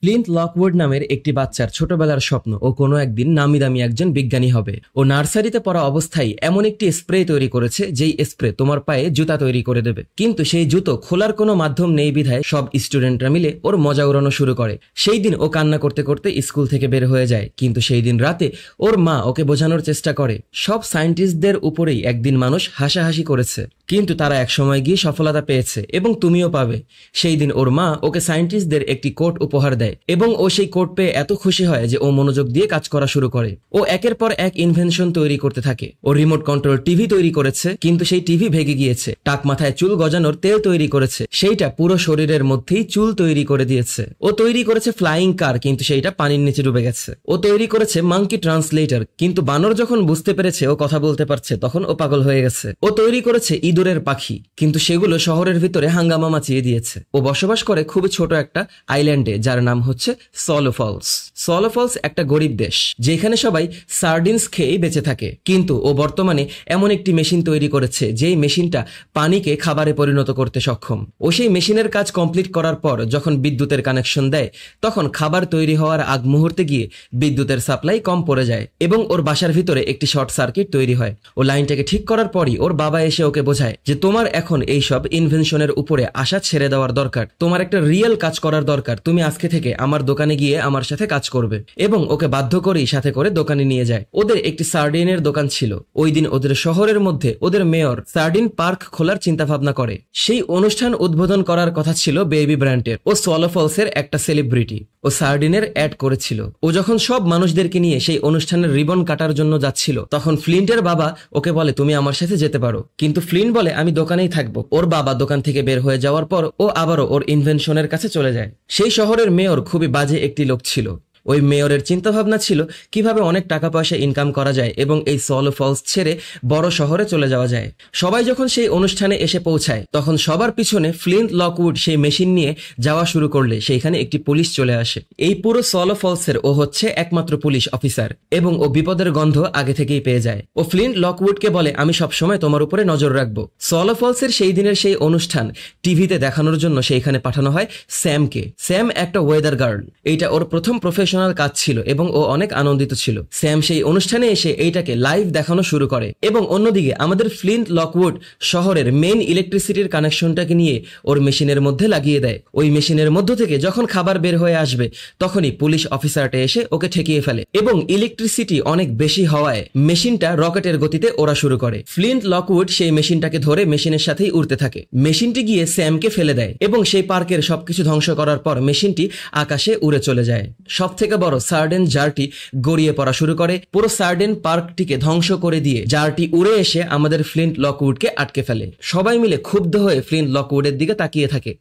Flint Lockwood নামের একটি বাচ্চার ছোটবেলার স্বপ্ন ও কোনো একদিন নামি দামি একজন বিজ্ঞানী হবে। ও নার্সারিতে পড়া অবস্থায় এমন একটি স্প্রে তৈরি করেছে যেই স্প্রে তোমার পায়ে জুতা তৈরি করে দেবে। কিন্তু সেই জুতো খোলার কোনো মাধ্যম নেই বিধায় সব স্টুডেন্টরা মিলে ওর মজা উড়ানো শুরু করে। সেই দিন ও কান্না করতে করতে স্কুল থেকে বের হয়ে যায়। কিন্তু সেই দিন রাতে ওর মা ওকে বোঝানোর চেষ্টা করে সব সায়েন্টিস্টদের উপরেই একদিন মানুষ হাসাহাসি করেছে, কিন্তু তারা একসময় গিয়ে সফলতা পেয়েছে এবং তুমিও পাবে। সেই দিন ওর মা ওকে সায়েন্টিস্টদের একটি কোট উপহার দেয় এবং ও সেই কোট পেয়ে এত খুশি হয় যে ও মনোযোগ দিয়ে কাজ করা শুরু করে। ও একের পর এক ইনভেনশন তৈরি করতে থাকে। ও রিমোট কন্ট্রোল টিভি তৈরি করেছে, কিন্তু সেই টিভি ভেঙে গিয়েছে। টাক মাথায় চুল গজানোর তেল তৈরি করেছে, সেইটা পুরো শরীরের মধ্যেই চুল তৈরি করে দিয়েছে। ও তৈরি করেছে ফ্লাইং কার, কিন্তু সেইটা পানির নিচে ডুবে গেছে। ও তৈরি করেছে মাঙ্কি ট্রান্সলেটর, কিন্তু বানর যখন বুঝতে পেরেছে ও কথা বলতে পারছে তখন ও পাগল হয়ে গেছে। ও তৈরি করেছে ইঁদুরের পাখি, কিন্তু সেগুলো শহরের ভিতরে হাঙ্গামা মাচিয়ে দিয়েছে। ও বসবাস করে খুবই ছোট একটা আইল্যান্ডে যার নাম হচ্ছে সলো ফলস। সলো ফলস একটা গরিব দেশ যেখানে সবাই সার্ডিনস খেয়েই বেঁচে থাকে। কিন্তু ও বর্তমানে এমন একটি মেশিন তৈরি করেছে যেই মেশিনটা পানিকে খাবারে পরিণত করতে সক্ষম। ও সেই মেশিনের কাজ কমপ্লিট করার পর যখন বিদ্যুতের কানেকশন দেয় তখন খাবার তৈরি হওয়ার আগ মুহূর্তে গিয়ে বিদ্যুতের সাপ্লাই কম পড়ে যায় এবং ওর বাসার ভিতরে একটি শর্ট সার্কিট তৈরি হয়। ও লাইনটাকে ঠিক করার পরই ওর বাবা এসে ওকে বোঝায় যে তোমার এখন এইসব ইনভেনশনের উপরে আশা ছেড়ে দেওয়ার দরকার, তোমার একটা রিয়েল কাজ করার দরকার। তুমি আজকে থেকে আমার দোকানে গিয়ে আমার সাথে কাজ করবে। এবং ওকে বাধ্য করেই সাথে করে দোকানে নিয়ে যায়। ওদের একটি সার্ডিনের দোকান ছিল। ওই দিন ওদের শহরের মধ্যে ওদের মেয়র সার্ডিন পার্ক খোলার চিন্তা ভাবনা করে। সেই অনুষ্ঠান উদ্বোধন করার কথা ছিল বেবি ব্র্যান্ডের। ও সলো ফলসের একটা সেলিব্রিটি। ও সার্ডিনের অ্যাড করেছিল। ও যখন সব মানুষদেরকে নিয়ে সেই অনুষ্ঠানের রিবন কাটার জন্য যাচ্ছিল তখন ফ্লিন্টের বাবা ওকে বলে তুমি আমার সাথে যেতে পারো, কিন্তু ফ্লিন্ট বলে আমি দোকানেই থাকবো। ওর বাবা দোকান থেকে বের হয়ে যাওয়ার পর ও আবারও ওর ইনভেনশনের কাছে চলে যায়। সেই শহরের মেয়র খুবই বাজে একটি লোক ছিল। ওই মেয়রের চিন্তা ভাবনা ছিল কিভাবে অনেক টাকা পয়সা ইনকাম করা যায় এবং এই সলো ফলস ছেড়ে বড় শহরে চলে যাওয়া যায়। সবাই যখন সেই অনুষ্ঠানে এসে পৌঁছায় তখন সবার পিছনে ফ্লিন্ট লকউড সেই মেশিন নিয়ে যাওয়া শুরু করলে সেইখানে একটি পুলিশ চলে আসে। এই পুরো সলো ফলসের ও হচ্ছে একমাত্র পুলিশ অফিসার এবং ও বিপদের গন্ধ আগে থেকেই পেয়ে যায়। ও ফ্লিন্ট লকউডকে বলে আমি সবসময় তোমার উপরে নজর রাখবো। সলো ফলসের সেই দিনের সেই অনুষ্ঠান টিভিতে দেখানোর জন্য সেইখানে পাঠানো হয় স্যামকে। স্যাম একটা ওয়েদার গার্ল। এইটা ওর প্রথম প্রফেশনাল কাজ ছিল এবং ও অনেক আনন্দিত ছিল। স্যাম সেই অনুষ্ঠানে এসে এইটাকে লাইভ দেখানো শুরু করে এবং অন্যদিকে আমাদের ফ্লিন্ট লকউড শহরের মেইন ইলেকট্রিসিটির কানেকশনটাকে নিয়ে ওর মেশিনের মধ্যে লাগিয়ে দেয়। ওই মেশিনের মধ্য থেকে যখন খাবার বের হয়ে আসবে তখনই পুলিশ অফিসারটা এসে ওকে ঠেকিয়ে ফেলে এবং ইলেকট্রিসিটি অনেক বেশি হওয়ায় মেশিনটা রকেটের গতিতে ওড়া শুরু করে। ফ্লিন্ট লকউড সেই মেশিনটাকে ধরে মেশিনের সাথেই উড়তে থাকে। মেশিনটি গিয়ে স্যামকে ফেলে দেয় এবং সেই পার্কের সবকিছু ধ্বংস করার পর মেশিনটি আকাশে উড়ে চলে যায়। সব থেকে বড় সার্ডেন জারটি গড়িয়ে পড়া শুরু করে, পুরো সার্ডেন পার্কটিকে ধ্বংস করে দিয়ে জারটি উড়ে এসে আমাদের ফ্লিন্ট লকউডকে আটকে ফেলে। সবাই মিলে ক্ষুব্ধ হয়ে ফ্লিন্ট লকউডের দিকে তাকিয়ে থাকে,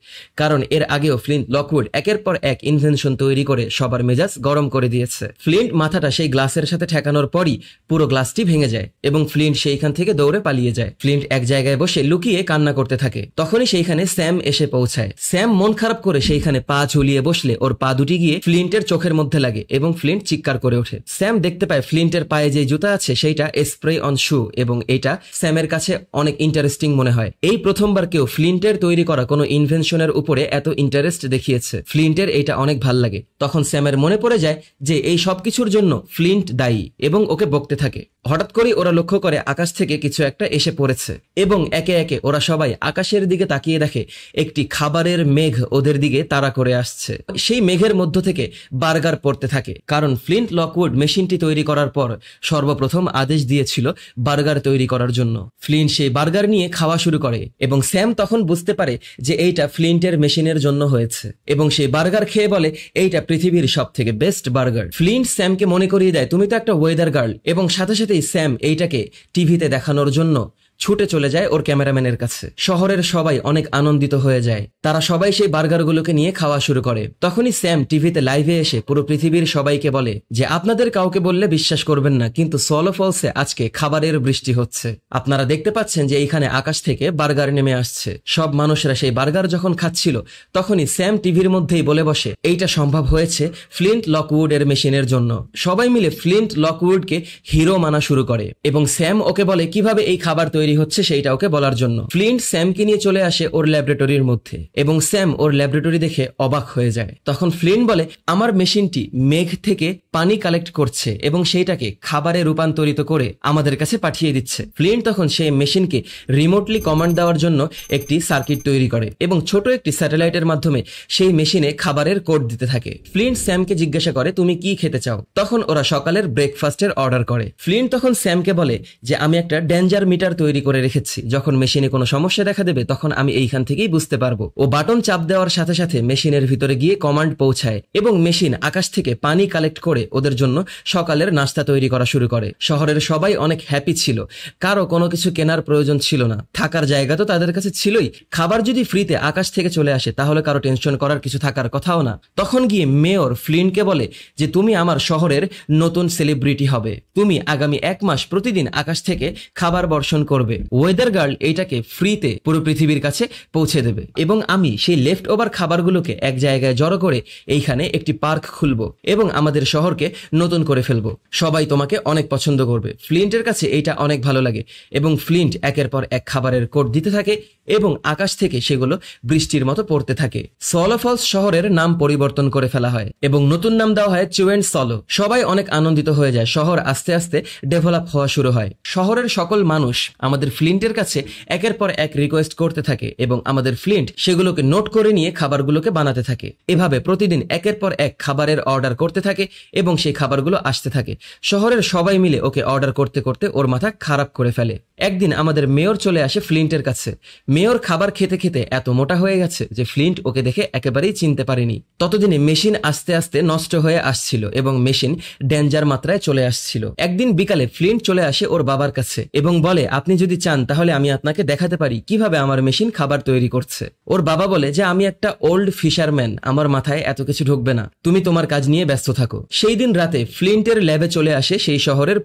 কারণ এর আগেও ফ্লিন্ট লকউড একের পর এক ইনভেনশন তৈরি করে সবার মেজাজ গরম করে দিয়েছে। ফ্লিন্ট মাথাটা সেই গ্লাসের সাথে ঠেকানোর পরই পুরো গ্লাসটি ভেঙে যায় এবং ফ্লিন্ট সেইখান থেকে দৌড়ে পালিয়ে যায়। ফ্লিন্ট এক জায়গায় বসে লুকিয়ে কান্না করতে থাকে। তখনই সেইখানে স্যাম এসে পৌঁছায়। স্যাম মন খারাপ করে সেইখানে পা ঝুলিয়ে বসলে ওর পা দুটি গিয়ে ফ্লিন্টের চোখের মধ্যে লাগে এবং ফ্লিন্ট চিৎকার করে ওঠে। স্যাম দেখতে পায় ফ্লিন্টের পায়ে যে জুতা আছে সেইটা স্প্রে অন শু এবং এটা স্যামের কাছে অনেক ইন্টারেস্টিং মনে হয়। এই প্রথমবার কেউ ফ্লিন্টের তৈরি করা কোনো ইনভেনশনের উপরে এত ইন্টারেস্ট দেখিয়েছে। ফ্লিন্টের এটা অনেক ভাল লাগে। তখন স্যামের মনে পড়ে যায় যে এই সবকিছুর জন্য ফ্লিন্ট দায়ী এবং ওকে বকতে থাকে। হঠাৎ করে ওরা লক্ষ্য করে আকাশ থেকে কিছু একটা এসে পড়েছে এবং একে একে ওরা সবাই আকাশের দিকে তাকিয়ে দেখে একটি খাবারের মেঘ ওদের দিকে তাড়া করে আসছে। সেই মেঘের মধ্য থেকে বার্গার পড়তে থাকে, কারণ ফ্লিন্ট লকউড মেশিনটি তৈরি করার পর সর্বপ্রথম আদেশ দিয়েছিল বার্গার তৈরি করার জন্য। ফ্লিন্ট সেই বার্গার নিয়ে খাওয়া শুরু করে এবং স্যাম তখন বুঝতে পারে যে এইটা ফ্লিন্টের মেশিনের জন্য হয়েছে এবং সেই বার্গার খেয়ে বলে এইটা পৃথিবীর সব থেকে বেস্ট বার্গার। ফ্লিন্ট স্যামকে মনে করিয়ে দেয় তুমি তো একটা ওয়েদার গার্ল এবং সাথে সাথেই স্যাম এইটাকে টিভিতে দেখানোর জন্য ছুটে চলে যায় ওর ক্যামেরাম্যানের কাছে। শহরের সবাই অনেক আনন্দিত হয়ে যায়। তারা সবাই সেই বার্গারগুলোকে নিয়ে খাওয়া শুরু করে। তখনই স্যাম টিভিতে লাইভে এসে পুরো পৃথিবীর সবাইকে বলে যে আপনাদের কাউকে বললে বিশ্বাস করবেন না, কিন্তু সলো ফলসে আজকে খাবারের বৃষ্টি হচ্ছে। আপনারা দেখতে পাচ্ছেন যে এইখানে আকাশ থেকে বার্গার নেমে আসছে। সব মানুষরা সেই বার্গার যখন খাচ্ছিল তখনই স্যাম টিভির মধ্যেই বলে বসে এইটা সম্ভব হয়েছে ফ্লিন্ট লকউড এর মেশিনের জন্য। সবাই মিলে ফ্লিন্ট লকউডকে হিরো মানা শুরু করে এবং স্যাম ওকে বলে কিভাবে এই খাবার তৈরি তৈরি হচ্ছে সেইটা ওকে বলার জন্য। ফ্লিন্ট স্যামকে নিয়ে চলে আসে ওর ল্যাবরেটরির মধ্যে এবং স্যাম ওর ল্যাবরেটরি দেখে অবাক হয়ে যায়। তখন ফ্লিন্ট বলে, আমার মেশিনটি মেঘ থেকে পানি কালেক্ট করছে এবং সেইটাকে খাবারে রূপান্তরিত করে আমাদের কাছে পাঠিয়ে দিচ্ছে। ফ্লিন্ট তখন সেই মেশিনকে রিমোটলি কমান্ড দেওয়ার জন্য একটি সার্কিট তৈরি করে এবং ছোট একটি স্যাটেলাইটের মাধ্যমে সেই মেশিনে খাবারের কোড দিতে থাকে। ফ্লিন্ট স্যামকে জিজ্ঞাসা করে, তুমি কি খেতে চাও? তখন ওরা সকালের ব্রেকফাস্টের অর্ডার করে। ফ্লিন্ট তখন স্যামকে বলে যে আমি একটা ডেঞ্জার মিটার তৈরি করে রেখেছি, যখন মেশিনে কোনো সমস্যা দেখা দেবে তখন আমি এইখান থেকেই বুঝতে পারবো। ও বাটন চাপ দেওয়ার সাথে সাথে মেশিনের ভিতরে গিয়ে কমান্ড পৌঁছায় এবং মেশিন আকাশ থেকে পানি কালেক্ট করে ওদের জন্য সকালের নাস্তা তৈরি করা শুরু করে। শহরের সবাই অনেক হ্যাপি ছিল, কারো কোনো কিছু কেনার প্রয়োজন ছিল না, থাকার জায়গা তো তাদের কাছে ছিলই। খাবার যদি ফ্রিতে আকাশ থেকে চলে আসে তাহলে কারো টেনশন করার কিছু থাকার কথাও না। তখন গিয়ে মেয়র ফ্লিন্টকে বলে যে তুমি আমার শহরের নতুন সেলিব্রিটি হবে, তুমি আগামী 1 মাস প্রতিদিন আকাশ থেকে খাবার বর্ষণ করবে। ওয়েদার গার্ল এইটাকে ফ্রিতে পুরো পৃথিবীর কাছে পৌঁছে দেবে এবং আমি সেই লেফট ওভার খাবারগুলোকে এক জায়গায় জড়ো করে এইখানে একটি পার্ক খুলবো এবং আমাদের শহরকে নতুন করে ফেলবো। সবাই তোমাকে অনেক পছন্দ করবে। ফ্লিন্টের কাছে এইটা অনেক ভালো লাগে এবং ফ্লিন্ট একের পর এক খাবারের কোড দিতে থাকে এবং আকাশ থেকে সেগুলো বৃষ্টির মতো পড়তে থাকে। সলো ফলস শহরের নাম পরিবর্তন করে ফেলা হয় এবং নতুন নাম দেওয়া হয় চুয়েন্ট সলো। সবাই অনেক আনন্দিত হয়ে যায়, শহর আস্তে আস্তে ডেভেলপ হওয়া শুরু হয়। শহরের সকল মানুষ আমাদের ফ্লিন্টের কাছে একের পর এক রিকোয়েস্ট করতে থাকে এবং আমাদের ফ্লিন্ট সেগুলোকে নোট করে নিয়ে খাবারগুলোকে বানাতে থাকে। এভাবে প্রতিদিন একের পর এক খাবারের অর্ডার করতে থাকে এবং সেই খাবারগুলো আসতে থাকে। শহরের সবাই মিলে ওকে অর্ডার করতে করতে ওর মাথা খারাপ করে ফেলে। একদিন আমাদের মেয়র চলে আসে ফ্লিন্টের কাছে। মেয়র খাবার খেতে খেতে এত মোটা হয়ে গেছে যে ফ্লিন্ট ওকে দেখে একেবারেই চিনতে পারেনি। ততদিনে মেশিন আস্তে আস্তে নষ্ট হয়ে আসছিল এবং মেশিন ডেঞ্জার মাত্রায় চলে আসছিল। একদিন বিকালে ফ্লিন্ট চলে আসে ওর বাবার কাছে এবং বলে, আপনি যদি চান তাহলে আমি আপনাকে দেখাতে পারি কিভাবে আমার মেশিন খাবার তৈরি করছে। ওর বাবা বলে যে আমি একটা ওল্ড ফিশারম্যান, আমার মাথায় এত কিছু ঢুকবে না, তুমি তোমার কাজ নিয়ে ব্যস্ত থাকো। সেই দিন রাতে ফ্লিন্টের ল্যাবে চলে আসে সেই শহরের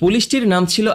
পুলিশটির নাম ছিল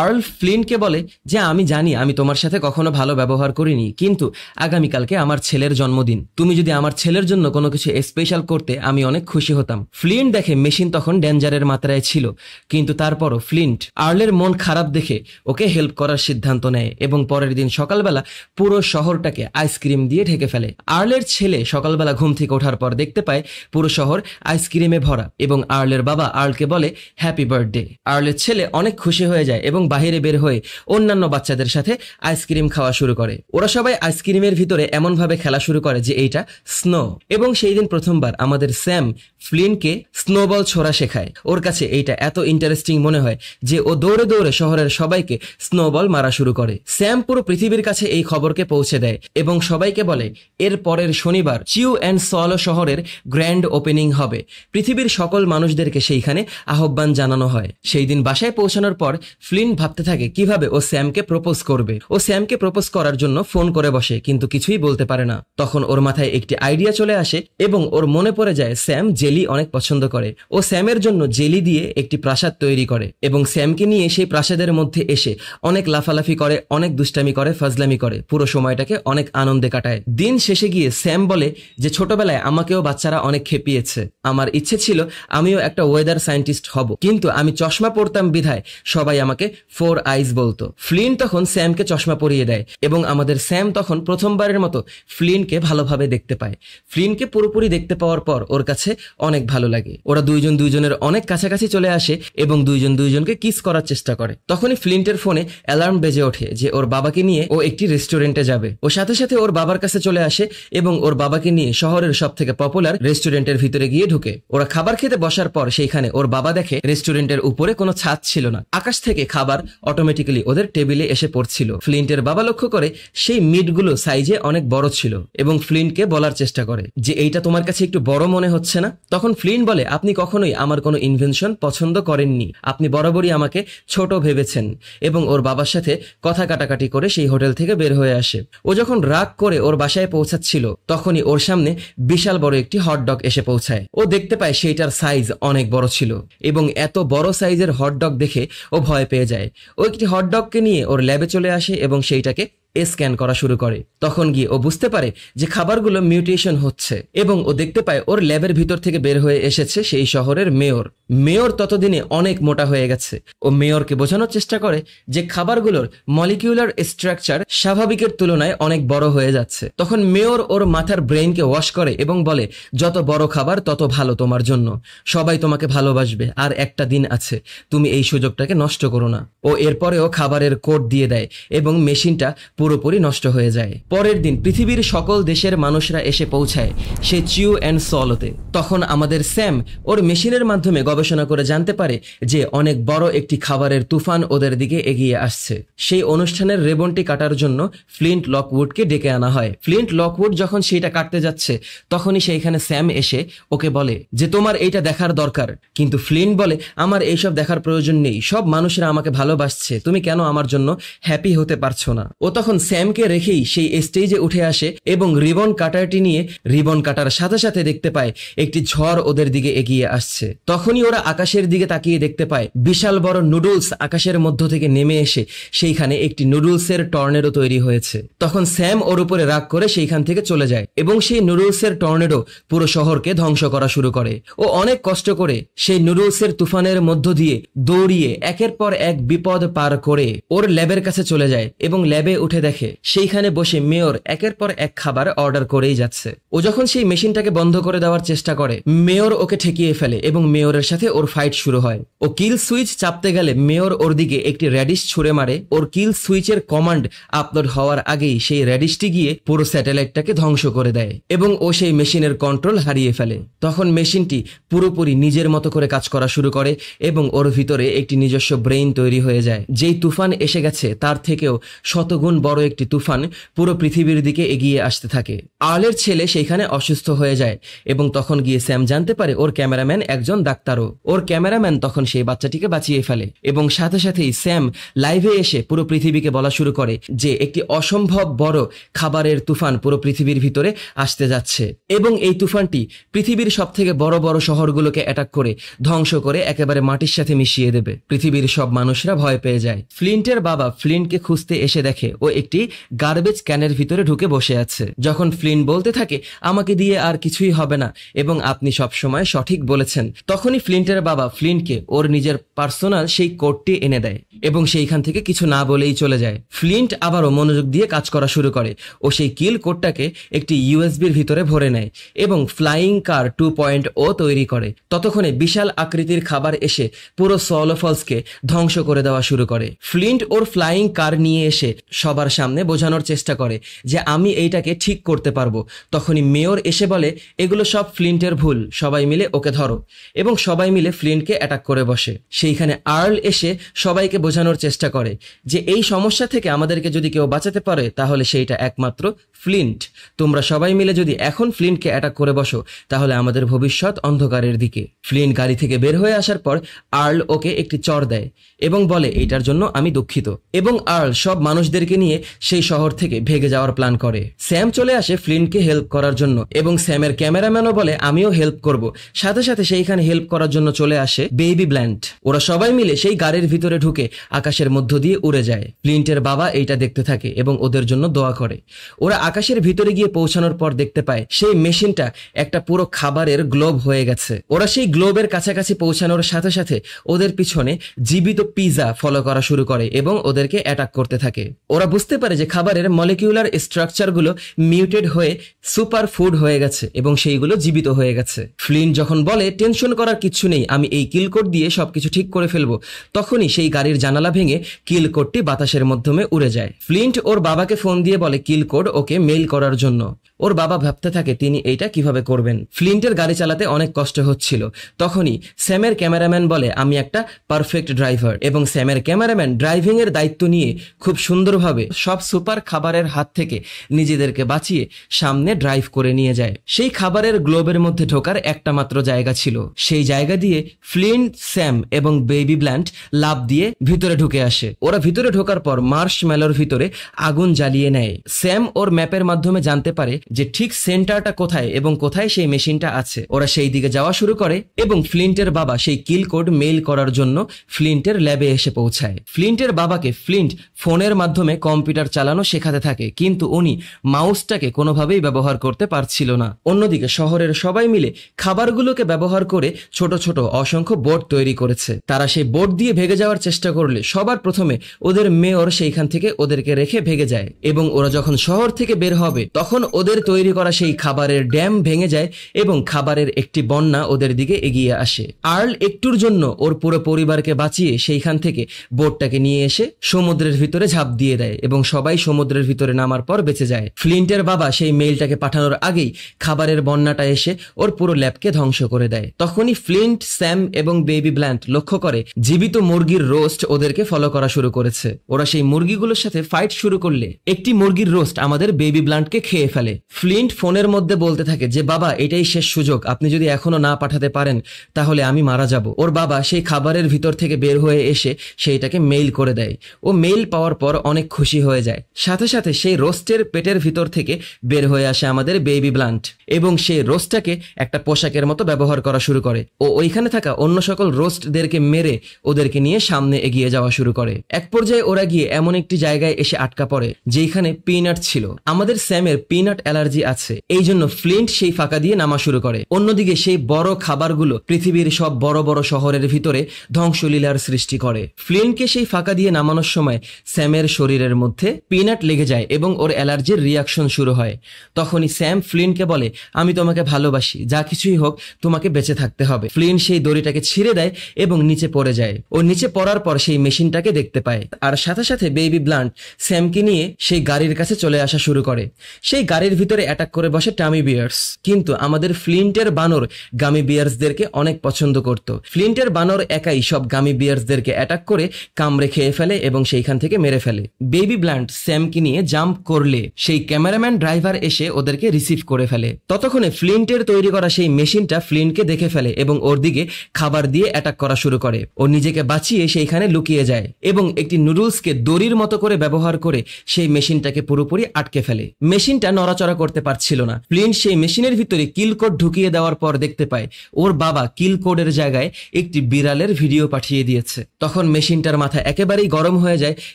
আর্ল ফ্লিন্টকে বলে যে আমি জানি আমি তোমার সাথে কখনো ভালো ব্যবহার করিনি, কিন্তু আগামীকালকে আমার ছেলের জন্মদিন, তুমি যদি আমার ছেলের জন্য কোনো কিছু স্পেশাল করতে আমি অনেক খুশি হতাম। ফ্লিন্ট দেখে মেশিন তখন ডেঞ্জারের মাত্রায় ছিল, কিন্তু তারপরও ফ্লিন্ট আর্লের মন খারাপ দেখে ওকে হেল্প করার সিদ্ধান্ত নেয় এবং পরের দিন সকালবেলা পুরো শহরটাকে আইসক্রিম দিয়ে ঢেকে ফেলে। আর্লের ছেলে সকালবেলা ঘুম থেকে ওঠার পর দেখতে পায় পুরো শহর আইসক্রিমে ভরা এবং আর্লের বাবা আর্লকে বলে হ্যাপি বার্থডে। আর্লের ছেলে অনেক খুশি হয়ে যায় এবং বাহিরে বের হয়ে অন্যান্য বাচ্চাদের সাথে আইসক্রিম খাওয়া শুরু করে। ওরা সবাই আইসক্রিমের ভিতরে এমন ভাবে খেলা শুরু করে যে এইটা স্নো। এবং সেই দিন প্রথমবার আমাদের স্যাম ফ্লিনকে স্নোবল ছোড়া শেখায়। ওর কাছে এইটা এত ইন্টারেস্টিং মনে হয় যে ও দৌড়ে দৌড়ে শহরের সবাইকে স্নোবল মারা শুরু করে। স্যাম পুরো পৃথিবীর কাছে এই খবরকে পৌঁছে দেয় এবং সবাইকে বলে এর পরের শনিবার চিউ অ্যান্ড সলো শহরের গ্র্যান্ড ওপেনিং হবে। পৃথিবীর সকল মানুষদেরকে সেইখানে আহ্বান জানানো হয়। সেই দিন বাসায় পৌঁছানোর পর ফ্লিন ভাবতে থাকে কিভাবে ও স্যামকে প্রপোজ করবে। ও স্যামকে প্রপোজ করার জন্য ফোন করে বসে, কিন্তু কিছুই বলতে পারে না। তখন ওর মাথায় একটি আইডিয়া চলে আসে এবং ওর মনে পড়ে যায় স্যাম জেলি অনেক পছন্দ করে। ও স্যামের জন্য জেলি দিয়ে একটি প্রাসাদ তৈরি করে এবং স্যামকে নিয়ে সেই প্রাসাদের মধ্যে এসে অনেক লাফালাফি করে, অনেক দুষ্টামি করে, ফাজলামি করে, পুরো সময়টাকে অনেক আনন্দে কাটায়। দিন শেষে গিয়ে স্যাম বলে যে ছোটবেলায় আমাকেও বাচ্চারা অনেক খেপিয়েছে, আমার ইচ্ছে ছিল আমিও একটা ওয়েদার সায়েন্টিস্ট হব, কিন্তু আমি চশমা পরতাম বিধায় সবাই আমাকে 4 আইজ বলতো। ফ্লিন তখন স্যামকে চশমা পরিয়ে দেয় এবং আমাদের স্যাম তখন প্রথমবারের মতো ফ্লিনকে ভালোভাবে দেখতে পায়। ফ্লিনকে পুরোপুরি দেখতে পাওয়ার পর ওর কাছে অনেক ভালো লাগে। ওরা দুইজন দুইজনের অনেক কাছাকাছি চলে আসে এবং দুইজন দুইজনকে কিস করার চেষ্টা করে। তখনই ফ্লিন্টের ফোনে অ্যালার্ম বেজে ওঠে যে ওর বাবাকে নিয়ে ও একটি রেস্টুরেন্টে যাবে। ও সাথে সাথে ওর বাবার কাছে চলে আসে এবং ওর বাবাকে নিয়ে শহরের সব থেকে পপুলার রেস্টুরেন্টের ভিতরে গিয়ে ঢুকে। ওরা খাবার খেতে বসার পর সেইখানে ওর বাবা দেখে রেস্টুরেন্টের উপরে কোনো ছাদ ছিল না, আকাশ থেকে খাবার অটোমেটিক্যালি ওদের টেবিলে এসে পড়ছিল। ফ্লিন্টের বাবা লক্ষ্য করে সেই মিটগুলো সাইজে অনেক বড় ছিল এবং ফ্লিনকে বলার চেষ্টা করে যে এইটা তোমার কাছে একটু বড় মনে হচ্ছে না? তখন ফ্লিন বলে আপনি কখনোই আমার কোনো ইনভেনশন পছন্দ করেননি, আপনি বরাবরই আমাকে ছোট ভেবেছেন। এবং ওর বাবার সাথে কথা কাটাকাটি করে সেই হোটেল থেকে বের হয়ে আসে। ও যখন রাগ করে ওর বাসায় পৌঁছাচ্ছিল তখনই ওর সামনে বিশাল বড় একটি হটডগ এসে পৌঁছায়। ও দেখতে পায় সেইটার সাইজ অনেক বড় ছিল এবং এত বড় সাইজের হটডগ দেখে ও ভয় পেয়ে যায়। ও একটি হটডগকে নিয়ে ওর ল্যাবে চলে আসে এবং সেইটাকে স্ক্যান করা শুরু করে। তখন গিয়ে ও বুঝতে পারে যে খাবারগুলো মিউটেশন হচ্ছে এবং ও দেখতে পায় ওর ল্যাবের ভিতর থেকে বের হয়ে এসেছে সেই শহরের মেয়র। মেয়র ততদিনে অনেক মোটা হয়ে গেছে। ও মেয়রকে বোঝানোর চেষ্টা করে যে খাবারগুলোর মলিকিউলার স্ট্রাকচার স্বাভাবিকের তুলনায় অনেক বড় হয়ে যাচ্ছে। তখন মেয়র ওর মাথার ব্রেইনকে ওয়াশ করে এবং বলে, যত বড় খাবার তত ভালো তোমার জন্য, সবাই তোমাকে ভালোবাসবে, আর একটা দিন আছে, তুমি এই সুযোগটাকে নষ্ট করো না। ও এরপরেও খাবারের কোড দিয়ে দেয় এবং মেশিনটা পুরোপুরি নষ্ট হয়ে যায়। পরের দিন পৃথিবীর সকল দেশের মানুষরা এসে পৌঁছায় সেই চিউ অ্যান্ড সলোতে। তখন আমাদের স্যাম ওর মেশিনের মাধ্যমে গবেষণা করে জানতে পারে যে অনেক বড় একটি খাবারের তুফান ওদের দিকে এগিয়ে আসছে। সেই অনুষ্ঠানের রেবনটি কাটার জন্য ফ্লিন্ট লকউডকে ডেকে আনা হয়। ফ্লিন্ট লকউড যখন সেইটা কাটতে যাচ্ছে তখনই সেইখানে স্যাম এসে ওকে বলে যে তোমার এইটা দেখার দরকার। কিন্তু ফ্লিন্ট বলে, আমার এইসব দেখার প্রয়োজন নেই, সব মানুষরা আমাকে ভালোবাসছে, তুমি কেন আমার জন্য হ্যাপি হতে পারছো না? ও তখন স্যামকে রেখেই সেই স্টেজে উঠে আসে এবং রিবন কাটারটি নিয়ে রিবন কাটার সাথে সাথে দেখতে পায় একটি ঝড় ওদের দিকে এগিয়ে আসছে। তখনই ওরা আকাশের দিকে তাকিয়ে দেখতে পায় বিশাল বড় নুডলস আকাশের মধ্য থেকে নেমে এসে সেইখানে একটি নুডলসের টর্নেডো তৈরি হয়েছে। তখন স্যাম ওর উপরে রাগ করে সেইখান থেকে চলে যায় এবং সেই নুডলসের টর্নেডো পুরো শহরকে ধ্বংস করা শুরু করে। ও অনেক কষ্ট করে সেই নুডলসের তুফানের মধ্য দিয়ে দৌড়িয়ে একের পর এক বিপদ পার করে ওর ল্যাবের কাছে চলে যায় এবং ল্যাবে উঠে দেখে সেইখানে বসে মেয়র একের পর এক খাবার অর্ডার করেই যাচ্ছে। ও যখন সেই মেশিনটাকে বন্ধ করে দেওয়ার চেষ্টা করে, মেয়র ওকে ঠেকিয়ে ফেলে এবং মেয়রের সাথে ওর ফাইট শুরু হয়। ও কিল সুইচ চাপতে গেলে মেয়র ওর দিকে একটি র্যাডিশ ছুঁড়ে মারে। ওর কিল সুইচের কমান্ড আপলোড হওয়ার আগেই সেই র্যাডিশটি গিয়ে পুরো স্যাটেলাইটটাকে ধ্বংস করে দেয় এবং ও সেই মেশিনের কন্ট্রোল হারিয়ে ফেলে। তখন মেশিনটি পুরোপুরি নিজের মতো করে কাজ করা শুরু করে এবং ওর ভিতরে একটি নিজস্ব ব্রেইন তৈরি হয়ে যায়। যেই তুফান এসে গেছে তার থেকেও শতগুণ বড় একটি তুফান পুরো পৃথিবীর দিকে এগিয়ে আসতে থাকে। আর্লের ছেলে সেইখানে অসুস্থ হয়ে যায় এবং তখন গিয়ে স্যাম জানতে পারে ওর ক্যামেরাম্যান একজন ডাক্তারও। ওর ক্যামেরাম্যান তখন সেই বাচ্চাটিকে বাঁচিয়ে ফেলে এবং সাথে সাথেই স্যাম লাইভে এসে পুরো পৃথিবীকে বলা শুরু করে যে একটি অসম্ভব বড় খাবারের তুফান পুরো পৃথিবীর ভিতরে আসতে যাচ্ছে এবং এই তুফানটি পৃথিবীর সব থেকে বড় বড় শহরগুলোকে অ্যাটাক করে ধ্বংস করে একেবারে মাটির সাথে মিশিয়ে দেবে। পৃথিবীর সব মানুষরা ভয় পেয়ে যায়। ফ্লিন্টের বাবা ফ্লিন্টকে খুঁজতে এসে দেখে ও একটি গার্বেজ ক্যানের ভিতরে ঢুকে বসে আছে। যখন ফ্লিন্ট বলতে থাকে আমাকে দিয়ে আর কিছুই হবে না এবং আপনি সব সময় সঠিক বলেছেন, তখনই ফ্লিন্টের বাবা ফ্লিন্টকে ওর নিজের পার্সোনাল সেই কোডটি এনে দেয় এবং সেইখান থেকে কিছু না বলেই চলে যায়। ফ্লিন্ট আবারও মনোযোগ দিয়ে কাজ করা শুরু করে। ও সেই কিল কোডটাকে একটি ইউএসবির ভিতরে ভরে নেয় এবং ফ্লাইং কার 2.0 তৈরি করে। ততক্ষণে বিশাল আকৃতির খাবার এসে পুরো সলো ফলসকে ধ্বংস করে দেওয়া শুরু করে। ফ্লিন্ট ওর ফ্লাইং কার নিয়ে এসে সবার সামনে বোঝানোর চেষ্টা করে যে আমি এইটাকে ঠিক করতে পারবো। তখনই মেয়র এসে বলে এগুলো সব ফ্লিন্টের ভুল, সবাই মিলে ওকে ধরো, এবং সবাই মিলে ফ্লিন্টকে অ্যাটাক করে বসে। সেইখানে আর্ল এসে সবাইকে বোঝানোর চেষ্টা করে যে এই সমস্যা থেকে আমাদেরকে যদি কেউ বাঁচাতে পারে তাহলে সেইটা একমাত্র ফ্লিন্ট। তোমরা সবাই মিলে যদি এখন ফ্লিন্টকে অ্যাটাক করে বসো তাহলে আমাদের ভবিষ্যৎ অন্ধকারের দিকে। ফ্লিন্ট গাড়ি থেকে বের হয়ে আসার পর আর্ল ওকে একটি চড় দেয় এবং বলে এইটার জন্য আমি দুঃখিত, এবং আর্ল সব মানুষদেরকে নিয়ে সেই শহর থেকে ভেগে যাওয়ার প্ল্যান করে। স্যাম চলে আসে ফ্লিন্টকে হেল্প করার জন্য এবং স্যামের ক্যামেরাম্যানও বলে আমিও হেল্প করব। সাথে সাথে সেইখানে হেল্প করার জন্য চলে আসে বেবি ব্ল্যান্ট। ওরা সবাই মিলে সেই গাড়ির ভিতরে ঢুকে আকাশের মধ্য দিয়ে উড়ে যায়। ফ্লিন্টের বাবা এইটা দেখতে থাকে এবং ওদের জন্য দোয়া করে। ওরা আকাশের ভিতরে গিয়ে পৌঁছানোর পর দেখতে পায় সেই মেশিনটা একটা পুরো খাবারের গ্লোব হয়ে গেছে। ওরা সেই গ্লোবের কাছাকাছি পৌঁছানোর সাথে সাথে ওদের পিছনে জীবিত পিজা ফলো করা শুরু করে এবং ওদেরকে অ্যাটাক করতে থাকে। ওরা বুঝতে পারে যে খাবারের মলিকিউলার স্ট্রাকচারগুলো মিউটেড হয়ে সুপার ফুড হয়ে গেছে এবং সেইগুলো জীবিত হয়ে গেছে। ফ্লিন্ট যখন বলে টেনশন করার কিচ্ছু নেই, আমি এই কিল কোড দিয়ে সবকিছু ঠিক করে ফেলবো, তখনই সেই গাড়ির জানালা ভেঙে কিল কোডটি বাতাসের মাধ্যমে উড়ে যায়। ফ্লিন্ট ওর বাবাকে ফোন দিয়ে বলে কিল কোড ওকে মেইল করার জন্য। ওর বাবা ভাবতে থাকে তিনি এইটা কিভাবে করবেন। ফ্লিন্টের গাড়ি চালাতে অনেক কষ্ট হচ্ছিল। তখনই স্যামের ক্যামেরাম্যান বলে আমি একটা পারফেক্ট ড্রাইভার, এবং স্যামের ক্যামেরাম্যান ড্রাইভিং এর দায়িত্ব নিয়ে খুব সুন্দরভাবে সব সুপার খাবারের হাত থেকে নিজেদেরকে বাঁচিয়ে সামনে ড্রাইভ করে নিয়ে যায়। সেই খাবারের গ্লোবের মধ্যে ঢোকার একটা মাত্র জায়গা ছিল। সেই জায়গা দিয়ে ফ্লিন্ট, স্যাম এবং বেবি ব্ল্যান্ট লাফ দিয়ে ভিতরে ঢুকে আসে। ওরা ভিতরে ঢোকার পর মার্শম্যালোর ভিতরে আগুন জ্বালিয়ে নেয়। স্যাম ওর ম্যাপের মাধ্যমে জানতে পারে যে ঠিক সেন্টারটা কোথায় এবং কোথায় সেই মেশিনটা আছে। ওরা সেই দিকে যাওয়া শুরু করে এবং ফ্লিন্টের বাবা সেই কিল কোড মেইল করার জন্য ফ্লিন্টের ল্যাবে এসে পৌঁছায়। ফ্লিন্টের বাবাকে ফ্লিন্ট ফোনের মাধ্যমে কম্পিউটার কম্পিউটার চালানো শেখাতে থাকে, কিন্তু উনি মাউসটাকে কোনোভাবেই ব্যবহার করতে পারছিল না। অন্যদিকে শহরের সবাই মিলে খাবারগুলোকে ব্যবহার করে ছোট ছোট অসংখ্য বোট তৈরি করেছে। তারা সেই বোট দিয়ে ভেগে যাওয়ার চেষ্টা করলে সবার প্রথমে ওদের মেয়র সেইখান থেকে ওদেরকে রেখে ভেগে যায়, এবং ওরা যখন শহর থেকে বের হবে তখন ওদের তৈরি করা সেই খাবারের ড্যাম ভেঙে যায় এবং খাবারের একটি বন্যা ওদের দিকে এগিয়ে আসে। আর্ল একটুর জন্য ওর পুরো পরিবারকে বাঁচিয়ে সেইখান থেকে বোটটাকে নিয়ে এসে সমুদ্রের ভিতরে ঝাঁপ দিয়ে দেয় এবং সবাই সমুদ্রের ভিতরে নামার পর বেঁচে যায়। ফ্লিন্টের বাবা সেই মেইলটাকে পাঠানোর আগেই খাবারের বন্যাটা এসে ওর পুরো ল্যাবকে ধ্বংস করে দেয়। তখনই ফ্লিন্ট, স্যাম এবং বেবি ব্ল্যান্ট লক্ষ্য করে জীবিত মুরগির রোস্ট ওদেরকে ফলো করা শুরু করেছে। ওরা সেই মুরগিগুলোর সাথে ফাইট শুরু করলে একটি মুরগির রোস্ট আমাদের বেবি ব্ল্যান্টকে খেয়ে ফেলে। ফ্লিন্ট ফোনের মধ্যে বলতে থাকে যে বাবা, এটাই শেষ সুযোগ, আপনি যদি এখনো না পাঠাতে পারেন তাহলে আমি মারা যাব। ওর বাবা সেই খাবারের ভিতর থেকে বের হয়ে এসে সেইটাকে মেইল করে দেয়। ও মেইল পাওয়ার পর অনেক খুশি হয়ে যায়। সাথে সাথে সেই রোস্টের পেটের ভিতর থেকে বের হয়ে আসে আমাদের বেবি ব্লান্ট এবং সেই রোস্টটাকে একটা পোশাকের মতো ব্যবহার করা শুরু করে। ও ওইখানে থাকা অন্য সকল রোস্টদেরকে মেরে ওদেরকে নিয়ে সামনে এগিয়ে যাওয়া শুরু করে। এক পর্যায়ে ওরা গিয়ে এমন একটি জায়গায় এসে আটকা পড়ে যেখানে পিনাট ছিল। আমাদের স্যামের পিনাট অ্যালার্জি আছে, এই জন্য ফ্লিন্ট সেই ফাঁকা দিয়ে নামা শুরু করে। অন্যদিকে সেই বড় খাবারগুলো পৃথিবীর সব বড় বড় শহরের ভিতরে ধ্বংসলীলার সৃষ্টি করে। ফ্লিন্টকে সেই ফাঁকা দিয়ে নামানোর সময় স্যামের শরীরের মধ্যে পিনাট লেগে যায় এবং ওর অ্যালার্জির রিয়াকশন শুরু হয়। তখনই স্যাম ফ্লিন্টকে বলে, আমি তোমাকে ভালোবাসি, যা কিছুই হোক তোমাকে বেঁচে থাকতে হবে। ফ্লিন্ট সেই দড়িটাকে ছিঁড়ে দেয় এবং নিচে পড়ে যায়। ও নিচে পড়ার পর সেই মেশিনটাকে দেখতে পায়, আর সাথে সাথে বেবি ব্লান্ট স্যামকে নিয়ে সেই গাড়ির কাছে চলে আসা শুরু করে। সেই গাড়ির ভিতরে অ্যাটাক করে বসে টামি বিয়ার্স, কিন্তু আমাদের ফ্লিন্টের বানর গামি বিয়ার্সদেরকে অনেক পছন্দ করত। ফ্লিন্টের বানর একাই সব গামি বিয়ার্সদেরকে অ্যাটাক করে কামড়ে খেয়ে ফেলে এবং সেইখান থেকে মেরে ফেলে। বেবি ব্লান্ট স্যামকে নিয়ে জাম্প করলে সেই ক্যামেরাম্যান ড্রাইভার এসে ওদেরকে রিসিভ করে ফেলে। ততক্ষণে ফ্লিন্টের তৈরি করা সেই মেশিনটা ফ্লিন্টকে দেখে ফেলে এবং ওর দিকে খাবার দিয়ে অ্যাটাক করা শুরু করে। ও নিজেকে বাঁচিয়ে সেইখানে লুকিয়ে যায় এবং একটি নুডলসকে দড়ির মতো করে ব্যবহার করে সেই মেশিনটাকে পুরোপুরি আটকে ফেলে। মেশিনটা নড়াচড়া করতে পারছিল না। ফ্লিন্ট সেই মেশিনের ভিতরে কিল কোড ঢুকিয়ে দেওয়ার পর দেখতে পায় ওর বাবা কিল কোডের জায়গায় একটি বিড়ালের ভিডিও পাঠিয়ে দিয়েছে। তখন মেশিনটার মাথা একেবারেই গরম হয়ে যায়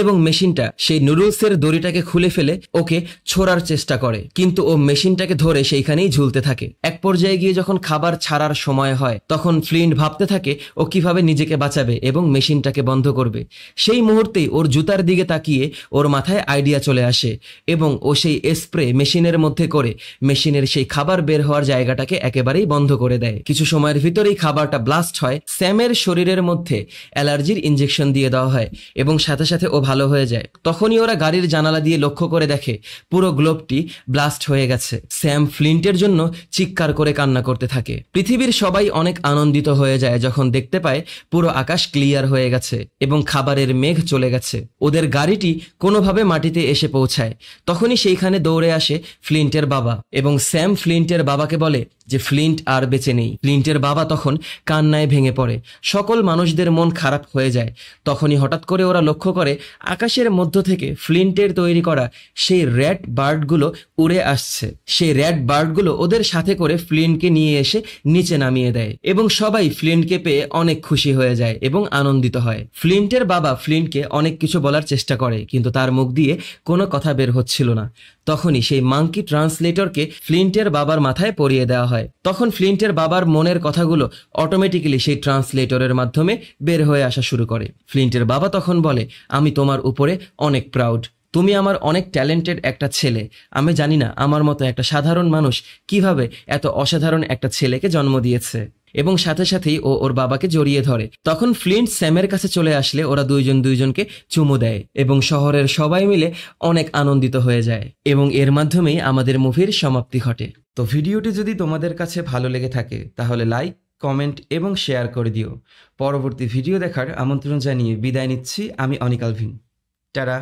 এবং মেশিনটা সেই নুডলসের দড়িটাকে খুলে ফেলে ওকে ছোড়ার চেষ্টা করে, কিন্তু ও মেশিনটাকে ধরে সেইখানেই ঝুলতে থাকে। এক পর্যায়ে গিয়ে যখন খাবার ছাড়ার সময় হয় তখন ফ্লিন্ট ভাবতে থাকে ও কিভাবে নিজেকে বাঁচাবে এবং মেশিনটাকে বন্ধ করবে। সেই মুহূর্তেই ওর জুতার দিকে তাকিয়ে ওর মাথায় আইডিয়া চলে আসে এবং ও সেই স্প্রে মেশিনের মধ্যে করে মেশিনের সেই খাবার বের হওয়ার জায়গাটাকে একেবারেই বন্ধ করে দেয়। কিছু সময়ের ভিতরেই খাবারটা ব্লাস্ট হয়। স্যামের শরীরের মধ্যে অ্যালার্জির ইনজেকশন দিয়ে দেওয়া হয় এবং সাথে সাথে ও ভালো হয়ে যায়। তখনই ওরা গাড়ির জানালা দিয়ে লক্ষ্য করে দেখে পুরো গ্লোবটি ব্লাস্ট হয়ে গেছে। স্যাম ফ্লিন্টের জন্য চিৎকার করে কান্না করতে থাকে। পৃথিবীর সবাই অনেক আনন্দিত হয়ে যায় যখন দেখতে পায় পুরো আকাশ ক্লিয়ার হয়ে গেছে এবং খাবারের মেঘ চলে গেছে। ওদের গাড়িটি কোনোভাবে মাটিতে এসে পৌঁছায়। তখনই সেইখানে দৌড়ে আসে ফ্লিন্টের বাবা এবং স্যাম ফ্লিন্টের বাবাকে বলে যে ফ্লিন্ট আর বেঁচে নেই। ফ্লিন্টের বাবা তখন কান্নায় ভেঙে পড়ে। সকল মানুষদের মন খারাপ হয়ে যায়। তখনই হঠাৎ করে ওরা লক্ষ্য করে আকাশের মধ্য থেকে ফ্লিন্টের তৈরি করা সেই রেড বার্ডগুলো উড়ে আসছে। সেই রেড বার্ডগুলো ওদের সাথে করে ফ্লিন্টকে নিয়ে এসে নিচে নামিয়ে দেয় এবং সবাই ফ্লিন্টকে পেয়ে অনেক খুশি হয়ে যায় এবং আনন্দিত হয়। ফ্লিন্টের বাবা ফ্লিন্টকে অনেক কিছু বলার চেষ্টা করে, কিন্তু তার মুখ দিয়ে কোনো কথা বের হচ্ছিল না। তখনই সেই মাঙ্কি ট্রান্সলেটরকে ফ্লিন্টের বাবার মাথায় পরিয়ে দেওয়া হয়। তখন ফ্লিন্টের বাবার মনের কথাগুলো অটোমেটিক্যালি সেই ট্রান্সলেটরের মাধ্যমে বের হয়ে আসা শুরু করে। ফ্লিন্টের বাবা তখন বলে, আমি তোমার উপরে অনেক প্রাউড, তুমি আমার অনেক ট্যালেন্টেড একটা ছেলে। আমি জানি না আমার মতো একটা সাধারণ মানুষ কিভাবে এত অসাধারণ একটা ছেলেকে জন্ম দিয়েছে। এবং সাথে সাথেই ও ওর বাবাকে জড়িয়ে ধরে। তখন ফ্লিন্ট স্যামের কাছে চলে আসলে ওরা দুইজনকে চুমু দেয় এবং শহরের সবাই মিলে অনেক আনন্দিত হয়ে যায় এবং এর মাধ্যমেই আমাদের মুভির সমাপ্তি ঘটে। তো ভিডিওটি যদি তোমাদের কাছে ভালো লেগে থাকে তাহলে লাইক, কমেন্ট এবং শেয়ার করে দিও। পরবর্তী ভিডিও দেখার আমন্ত্রণ জানিয়ে বিদায় নিচ্ছি আমি অনিক আলভিন। টাটা।